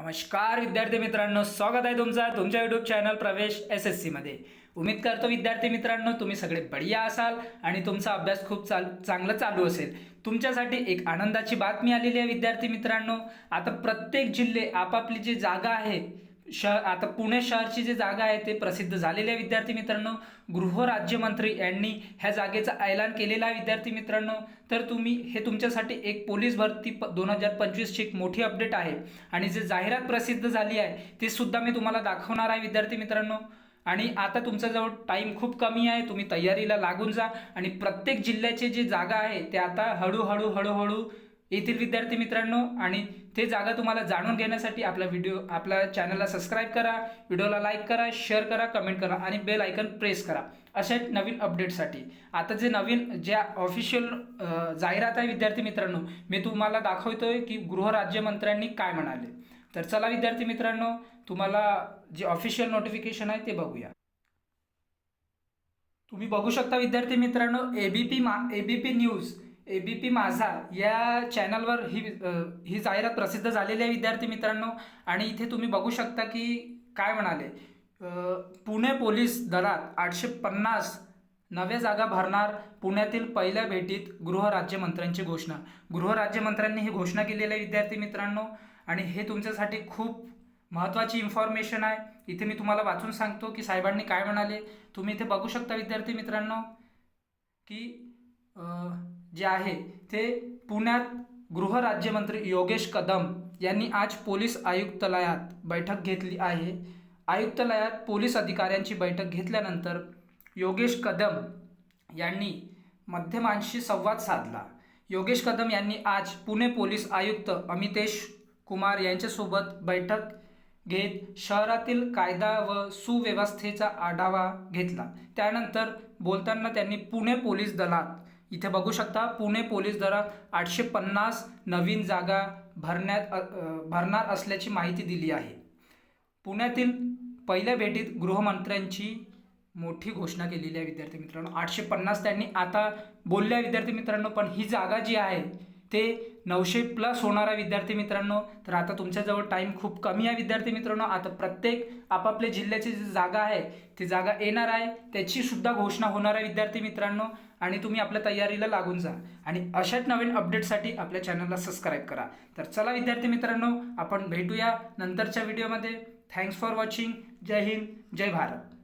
नमस्कार विद्यार्थी मित्रांनो, स्वागत आहे तुमच्या यूट्यूब चॅनल प्रवेश SSC मध्ये। उम्मीद करतो विद्यार्थी मित्रांनो तुम्ही सगळे बढिया असाल आणि तुमचा अभ्यास खूप चांगला चालू असेल। तुमच्यासाठी एक आनंदाची बातमी आलेली आहे विद्यार्थी मित्रांनो। आता प्रत्येक जिल्हे आपापली जी जागा आहे आता पुणे शहरची जी जागा आहे ते प्रसिद्ध झालेले आहे विद्यार्थी मित्रांनो। गृहराज्यमंत्री यांनी ह्या जागेचा ऐलान केलेला आहे विद्यार्थी मित्रांनो। तर तुम्ही हे तुमच्यासाठी एक पोलीस भरती 2025 ची एक मोठी अपडेट आहे आणि जे जाहिरात प्रसिद्ध झाली आहे ते सुद्धा मी तुम्हाला दाखवणार आहे विद्यार्थी मित्रांनो। आणि आता तुमच्याजवळ टाइम खूप कमी आहे, तुम्ही तयारीला लागून जा आणि प्रत्येक जिल्ह्याचे जे जागा आहे ते आता हळूहळू येथील विद्यार्थी मित्रांनो। आणि ते जागा तुम्हाला जाणून घेण्यासाठी आपल्या चॅनलला सबस्क्राइब करा, व्हिडिओला लाईक करा, शेअर करा, कमेंट करा आणि बेल आयकन प्रेस करा अशा नवीन अपडेटसाठी। आता जे नवीन ज्या ऑफिशियल जाहिरात आहे विद्यार्थी मित्रांनो मी तुम्हाला दाखवतोय की गृहराज्यमंत्र्यांनी काय म्हणाले। तर चला विद्यार्थी मित्रांनो तुम्हाला जे ऑफिशियल नोटिफिकेशन आहे ते बघूया। तुम्ही बघू शकता विद्यार्थी मित्रांनो एबीपी न्यूज एबीपी माझा या चॅनलवर ही जाहिरात प्रसिद्ध झालेली आहे विद्यार्थी मित्रांनो। आणि इथे तुम्ही बघू शकता की काय म्हणाले, पुणे पोलीस दलात 850 नव्या जागा भरणार, पुण्यातील पहिल्या भेटीत गृहराज्यमंत्र्यांची घोषणा। गृहराज्यमंत्र्यांनी ही घोषणा केलेली आहे विद्यार्थी मित्रांनो आणि हे तुमच्यासाठी खूप महत्त्वाची इन्फॉर्मेशन आहे। इथे मी तुम्हाला वाचून सांगतो की साहेबांनी काय म्हणाले। तुम्ही इथे बघू शकता विद्यार्थी मित्रांनो की जे आहे ते पुण्यात गृहराज्यमंत्री योगेश कदम यांनी आज पोलीस आयुक्तालयात बैठक घेतली आहे। आयुक्तालयात पोलीस अधिकाऱ्यांची बैठक घेतल्यानंतर योगेश कदम यांनी माध्यमांशी संवाद साधला। योगेश कदम यांनी आज पुणे पोलीस आयुक्त अमितेश कुमार यांच्यासोबत बैठक घेत शहरातील कायदा व सुव्यवस्थेचा आढावा घेतला। त्यानंतर बोलताना त्यांनी पुणे पोलीस दलात इथे बघू शकता पुणे पोलीस दलात 850 नवीन जागा भरणार असल्याची माहिती दिली आहे। पुण्यातील पहिल्या भेटीत गृहमंत्र्यांची मोठी घोषणा केलेली आहे विद्यार्थी मित्रांनो। 850 त्यांनी आता बोलल्या विद्यार्थी मित्रांनो, पण ही जागा जी आहे ते 900+ होणार आहे विद्यार्थी मित्रांनो। तर आता तुमच्याजवळ टाइम खूप कमी आहे विद्यार्थी मित्रांनो। आता प्रत्येक आपापल्या जिल्ह्याची जी जागा आहे ती जागा येणार आहे, त्याची सुद्धा घोषणा होणार आहे विद्यार्थी मित्रांनो। आणि तुम्ही आपल्या तयारीला लागून जा आणि अशाच नवीन अपडेटसाठी आपल्या चॅनलला सबस्क्राइब करा। तर चला विद्यार्थी मित्रांनो आपण भेटूया नंतरच्या व्हिडिओमध्ये। Thanks for watching. जय हिंद, जय भारत।